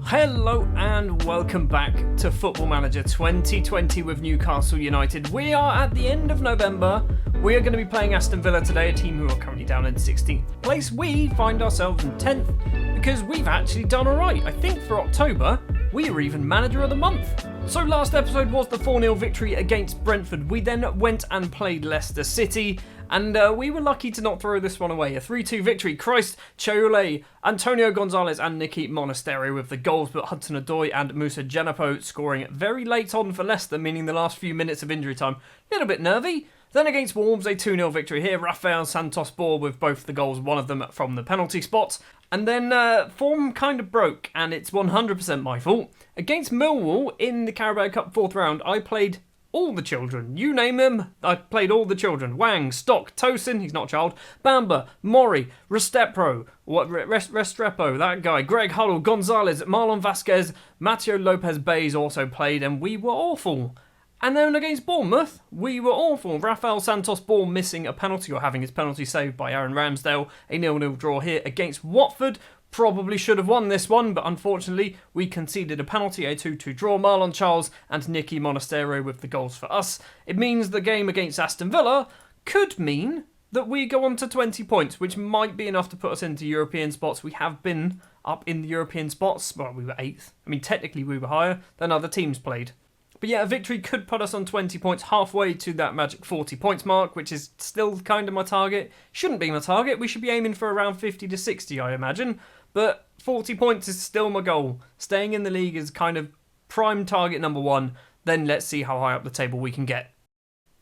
Hello and welcome back to Football Manager 2020 with Newcastle United. We are at the end of November. We are going to be playing Aston Villa today, a team who are currently down in 16th place. We find ourselves in 10th because we've actually done alright. I think for October, we were even Manager of the Month. So last episode was the 4-0 victory against Brentford. We then went and played Leicester City. And we were lucky to not throw this one away. A 3-2 victory. Christ, Chaule, Antonio Gonzalez and Nicky Monasterio with the goals, but Hudson-Odoi and Moussa Djenepo scoring very late on for Leicester, meaning the last few minutes of injury time. A little bit nervy. Then against Wolves, a 2-0 victory here. Rafael Santos Ball with both the goals, one of them from the penalty spot. And then form kind of broke, and it's 100% my fault. Against Millwall in the Carabao Cup 4th round, I played all the children. You name them, I played all the children. Wang, Stock, Tosin, he's not a child, Bamba, Mori, Restrepo, that guy, Greg Huddle, Gonzalez, Marlon Vasquez, Mateo Lopez-Bays also played, and we were awful. And then against Bournemouth, we were awful. Rafael Santos Ball missing a penalty or having his penalty saved by Aaron Ramsdale. A 0-0 draw here against Watford. Probably should have won this one, but unfortunately we conceded a penalty, a 2-2 draw. Marlon Charles and Nicky Monasterio with the goals for us. It means the game against Aston Villa could mean that we go on to 20 points, which might be enough to put us into European spots. We have been up in the European spots. Well, we were 8th. I mean, technically we were higher than other teams played. But yeah, a victory could put us on 20 points, halfway to that magic 40 points mark, which is still kind of my target. Shouldn't be my target. We should be aiming for around 50 to 60, I imagine. But 40 points is still my goal. Staying in the league is kind of prime target number 1. Then let's see how high up the table we can get.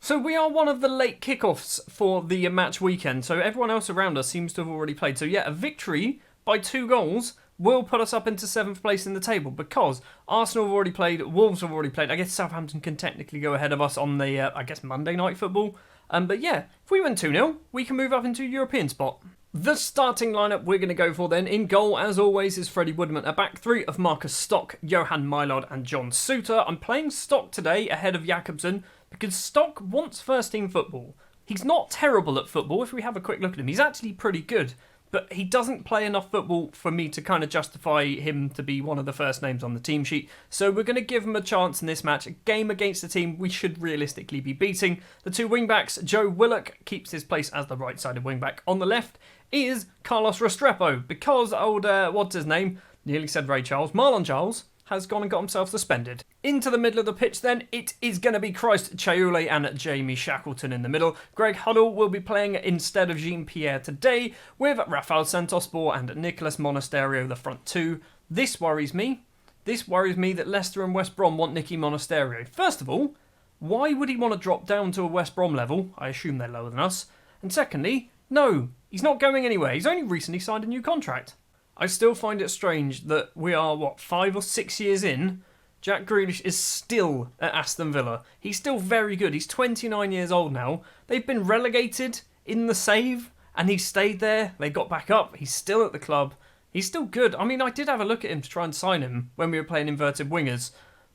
So we are one of the late kickoffs for the match weekend. So everyone else around us seems to have already played. So yeah, a victory by 2 goals will put us up into 7th place in the table because Arsenal have already played, Wolves have already played. I guess Southampton can technically go ahead of us on the, Monday Night Football. But yeah, if we win 2-0, we can move up into a European spot. The starting lineup we're going to go for then, in goal as always, is Freddie Woodman. A back 3 of Marcus Stock, Johan Mylard and John Souttar. I'm playing Stock today ahead of Jakobsen because Stock wants first team football. He's not terrible at football. If we have a quick look at him, he's actually pretty good. But he doesn't play enough football for me to kind of justify him to be one of the first names on the team sheet. So we're going to give him a chance in this match. A game against a team we should realistically be beating. The 2 wing-backs, Joe Willock keeps his place as the right-sided wing-back. On the left is Carlos Restrepo, because old, what's his name? Nearly said Ray Charles. Marlon Charles has gone and got himself suspended. Into the middle of the pitch then, it is going to be Christ, Chaule and Jamie Shackleton in the middle. Greg Huddle will be playing instead of Jean-Pierre today, with Rafael Santos Ball and Nicolas Monasterio the front 2. This worries me. This worries me that Leicester and West Brom want Nicky Monasterio. First of all, why would he want to drop down to a West Brom level? I assume they're lower than us. And secondly, no, he's not going anywhere. He's only recently signed a new contract. I still find it strange that we are, 5 or 6 years in, Jack Grealish is still at Aston Villa. He's still very good. He's 29 years old now. They've been relegated in the save, and he stayed there. They got back up. He's still at the club. He's still good. I mean, I did have a look at him to try and sign him when we were playing inverted wingers,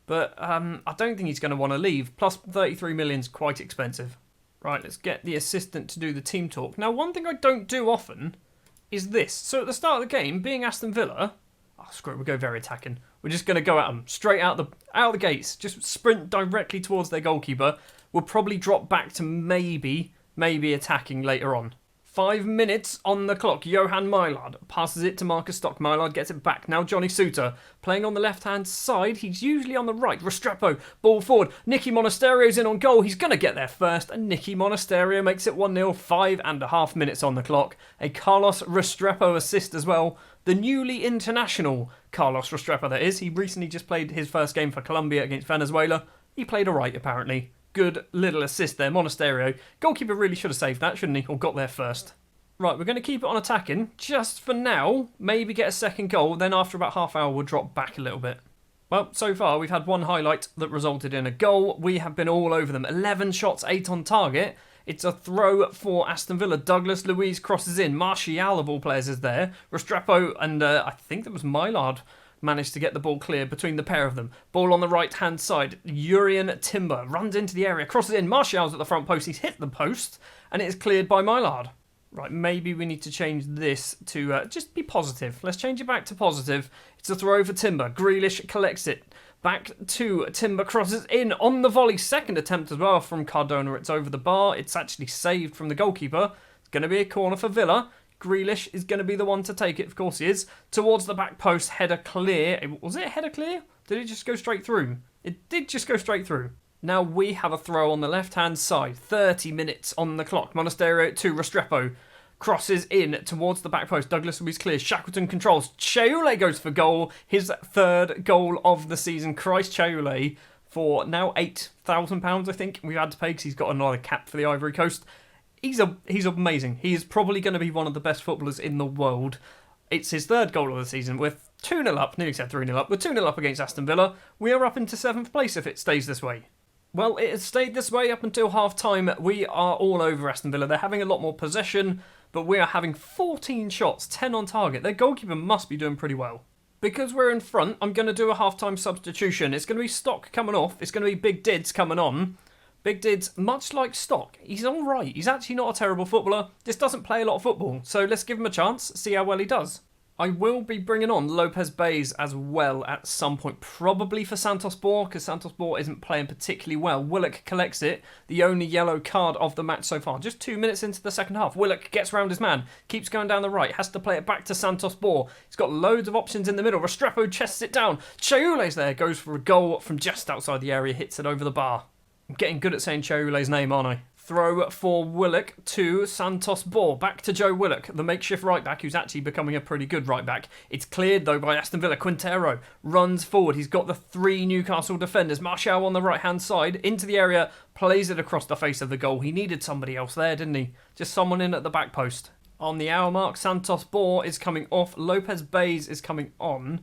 but I don't think he's going to want to leave. Plus, 33 million is quite expensive. Right, let's get the assistant to do the team talk. Now, one thing I don't do often is this. So at the start of the game, being Aston Villa, screw it, we'll go very attacking. We're just going to go at them straight out the gates. Just sprint directly towards their goalkeeper. We'll probably drop back to maybe attacking later on. 5 minutes on the clock. Johan Mylard passes it to Marcus Stock. Mylard gets it back. Now Johnny Souttar playing on the left-hand side. He's usually on the right. Restrepo, ball forward. Nicky Monasterio's in on goal. He's going to get there first. And Nicky Monasterio makes it 1-0. 5.5 minutes on the clock. A Carlos Restrepo assist as well. The newly international Carlos Restrepo, that is. He recently just played his first game for Colombia against Venezuela. He played alright, apparently. Good little assist there, Monasterio. Goalkeeper really should have saved that, shouldn't he? Or got there first. Right, we're going to keep it on attacking, just for now. Maybe get a second goal, then after about half hour we'll drop back a little bit. Well, so far we've had one highlight that resulted in a goal. We have been all over them. 11 shots, 8 on target. It's a throw for Aston Villa. Douglas Luiz crosses in. Martial, of all players, is there. Restrepo and I think that was Mylard managed to get the ball clear between the pair of them. Ball on the right-hand side. Urian Timber runs into the area, crosses in. Martial's at the front post. He's hit the post, and it is cleared by Mylard. Right, maybe we need to change this to just be positive. Let's change it back to positive. It's a throw for Timber. Grealish collects it. Back to Timber, crosses in on the volley. Second attempt as well from Cardona. It's over the bar. It's actually saved from the goalkeeper. It's going to be a corner for Villa. Grealish is going to be the one to take it. Of course he is. Towards the back post, header clear. Was it a header clear? Did it just go straight through? It did just go straight through. Now we have a throw on the left-hand side. 30 minutes on the clock. Monasterio to Restrepo. Crosses in towards the back post. Douglas Luiz clears. Shackleton controls. Chaule goes for goal. His third goal of the season. Christ Chaule for now £8,000, I think we've had to pay because he's got another cap for the Ivory Coast. He's amazing. He is probably going to be one of the best footballers in the world. It's his third goal of the season. We're 2-0 up. Nearly said 3-0 up. We're 2-0 up against Aston Villa. We are up into 7th place if it stays this way. Well, it has stayed this way up until half-time. We are all over Aston Villa. They're having a lot more possession, but we are having 14 shots, 10 on target. Their goalkeeper must be doing pretty well. Because we're in front, I'm going to do a half-time substitution. It's going to be Stock coming off. It's going to be Big Dids coming on. Big Dids, much like Stock, he's all right. He's actually not a terrible footballer. Just doesn't play a lot of football. So let's give him a chance, see how well he does. I will be bringing on Lopez Bays as well at some point, probably for Santos Bor, because Santos Bor isn't playing particularly well. Willock collects it, the only yellow card of the match so far. Just 2 minutes into the second half. Willock gets round his man, keeps going down the right, has to play it back to Santos Bor. He's got loads of options in the middle. Restrepo chests it down. Chaule's there, goes for a goal from just outside the area, hits it over the bar. I'm getting good at saying Chaule's name, aren't I? Throw for Willock to Santos Bor. Back to Joe Willock, the makeshift right back who's actually becoming a pretty good right back. It's cleared though by Aston Villa. Quintero runs forward. He's got the 3 Newcastle defenders. Martial on the right hand side into the area, plays it across the face of the goal. He needed somebody else there, didn't he? Just someone in at the back post. On the hour mark, Santos Bor is coming off. Lopez Bays is coming on.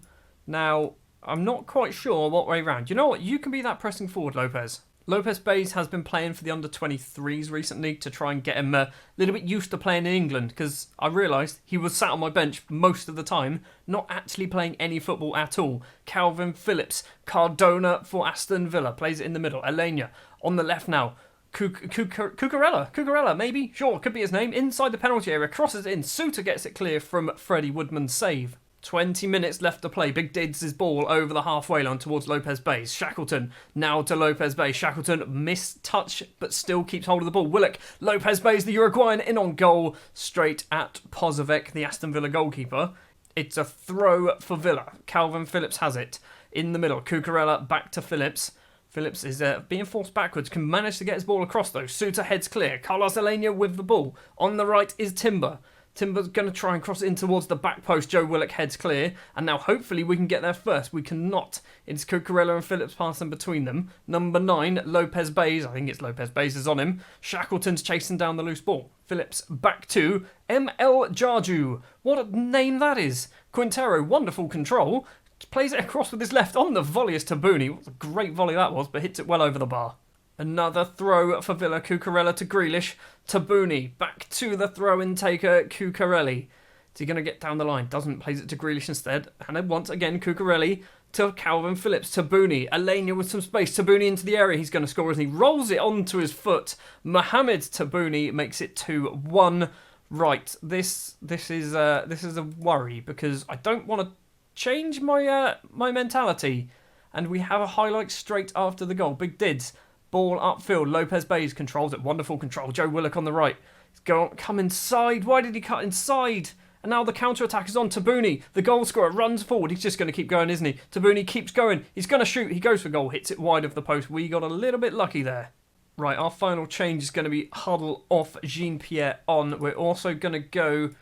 Now, I'm not quite sure what way round. You know what? You can be that pressing forward, Lopez. Lopez Bays has been playing for the under-23s recently to try and get him a little bit used to playing in England, because I realised he was sat on my bench most of the time, not actually playing any football at all. Calvin Phillips, Cardona for Aston Villa, plays it in the middle. Elenia on the left now. Cucurella, maybe? Sure, could be his name. Inside the penalty area, crosses it in. Suter gets it clear from Freddie Woodman's save. 20 minutes left to play. Big Dids' ball over the halfway line towards Lopez Bays. Shackleton now to Lopez Bays. Shackleton missed touch but still keeps hold of the ball. Willock, Lopez Bays, the Uruguayan, in on goal straight at Pozovec, the Aston Villa goalkeeper. It's a throw for Villa. Calvin Phillips has it in the middle. Cucurella back to Phillips. Phillips is being forced backwards. Can manage to get his ball across though. Suter heads clear. Carlos Elenia with the ball. On the right is Timber. Timber's going to try and cross it in towards the back post. Joe Willock heads clear. And now hopefully we can get there first. We cannot. It's Cucurella and Phillips passing between them. Number 9, Lopez Bays. I think it's Lopez Bays is on him. Shackleton's chasing down the loose ball. Phillips back to ML Jarju. What a name that is. Quintero, wonderful control. Plays it across with his left on the volley is Tabuni. What a great volley that was, but hits it well over the bar. Another throw for Villa. Cucurella to Grealish. Tabuni back to the throw-in taker, Cucurelli. Is he going to get down the line? Doesn't. Plays it to Grealish instead. And then once again, Cucurelli to Calvin Phillips. Tabuni. Elenia with some space.Tabuni into the area. He's going to score as he rolls it onto his foot. Mohamed Tabuni makes it 2-1. Right. This is a worry because I don't want to change my mentality. And we have a highlight straight after the goal. Big Dids. Ball upfield. Lopez Bays controls it. Wonderful control. Joe Willock on the right. He's come inside. Why did he cut inside? And now the counter-attack is on. Tabuni, the goal scorer, runs forward. He's just going to keep going, isn't he? Tabuni keeps going. He's going to shoot. He goes for goal. Hits it wide of the post. We got a little bit lucky there. Right, our final change is going to be Huddle off, Jean-Pierre on. We're also going to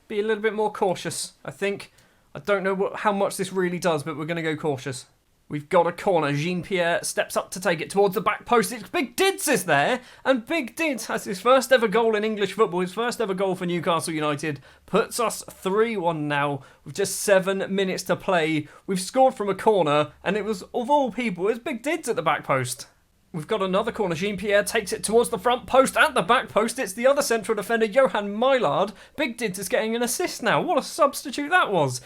be a little bit more cautious, I think. I don't know how much this really does, but we're going to go cautious. We've got a corner. Jean-Pierre steps up to take it towards the back post. It's Big Dids is there. And Big Dids has his first ever goal in English football. His first ever goal for Newcastle United. Puts us 3-1 now with just 7 minutes to play. We've scored from a corner. And it was, of all people, it was Big Dids at the back post. We've got another corner. Jean-Pierre takes it towards the front post. At the back post, it's the other central defender, Johan Mylard. Big Dids is getting an assist now. What a substitute that was.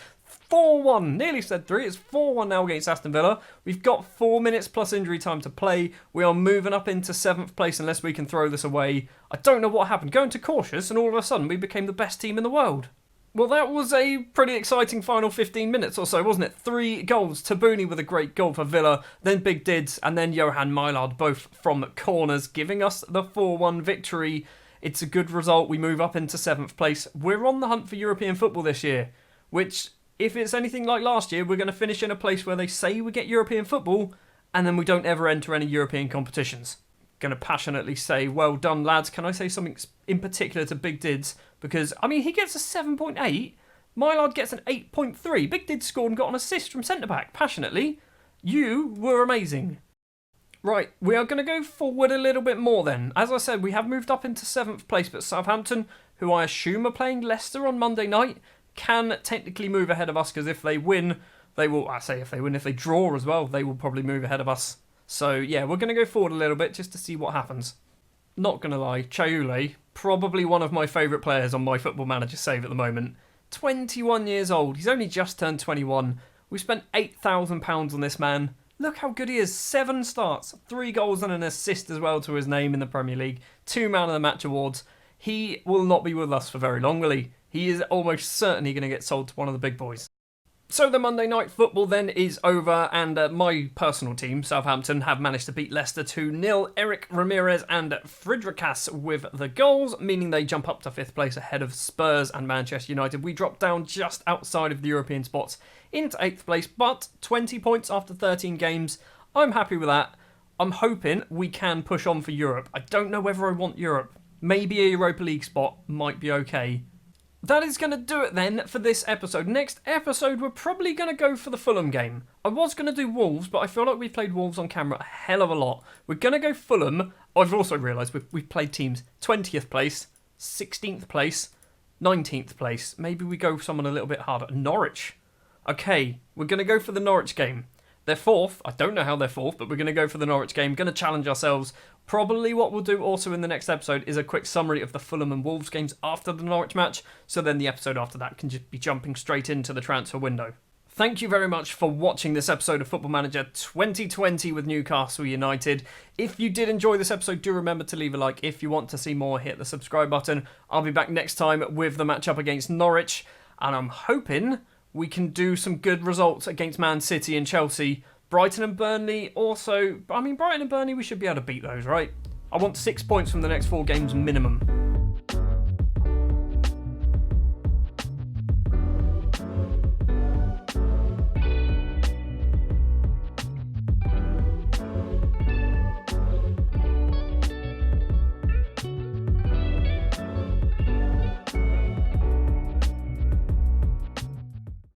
4-1. Nearly said 3. It's 4-1 now against Aston Villa. We've got 4 minutes plus injury time to play. We are moving up into 7th place unless we can throw this away. I don't know what happened. Going to cautious and all of a sudden we became the best team in the world. Well, that was a pretty exciting final 15 minutes or so, wasn't it? 3 goals. Tabuni with a great goal for Villa, then Big Dids, and then Johan Mylard, both from corners, giving us the 4-1 victory. It's a good result. We move up into 7th place. We're on the hunt for European football this year, which, if it's anything like last year, we're going to finish in a place where they say we get European football, and then we don't ever enter any European competitions. Going to passionately say, well done, lads. Can I say something in particular to Big Dids? Because, I mean, he gets a 7.8. Mylard gets an 8.3. Big Dids scored and got an assist from centre-back. Passionately, you were amazing. Right, we are going to go forward a little bit more then. As I said, we have moved up into 7th place, but Southampton, who I assume are playing Leicester on Monday night, can technically move ahead of us, because if they win, they will, if they draw as well, they will probably move ahead of us. So, yeah, we're going to go forward a little bit just to see what happens. Not going to lie, Chaule, probably one of my favourite players on my Football Manager save at the moment. 21 years old. He's only just turned 21. We spent £8,000 on this man. Look how good he is. 7 starts, 3 goals and an assist as well to his name in the Premier League. 2 Man of the Match awards. He will not be with us for very long, will he? He is almost certainly going to get sold to one of the big boys. So the Monday night football then is over, and my personal team, Southampton, have managed to beat Leicester 2-0. Eric Ramirez and Fridrikas with the goals, meaning they jump up to 5th place ahead of Spurs and Manchester United. We drop down just outside of the European spots into 8th place, but 20 points after 13 games. I'm happy with that. I'm hoping we can push on for Europe. I don't know whether I want Europe. Maybe a Europa League spot might be okay. That is going to do it then for this episode. Next episode, we're probably going to go for the Fulham game. I was going to do Wolves, but I feel like we've played Wolves on camera a hell of a lot. We're going to go Fulham. I've also realised we've played teams 20th place, 16th place, 19th place. Maybe we go someone a little bit harder. Norwich. Okay, we're going to go for the Norwich game. They're 4th. I don't know how they're 4th, but we're going to go for the Norwich game. Going to challenge ourselves. Probably what we'll do also in the next episode is a quick summary of the Fulham and Wolves games after the Norwich match, so then the episode after that can just be jumping straight into the transfer window. Thank you very much for watching this episode of Football Manager 2020 with Newcastle United. If you did enjoy this episode, do remember to leave a like. If you want to see more, hit the subscribe button. I'll be back next time with the matchup against Norwich, and I'm hoping we can do some good results against Man City and Chelsea. Brighton and Burnley also. I mean, Brighton and Burnley, we should be able to beat those, right? I want 6 points from the next 4 games minimum.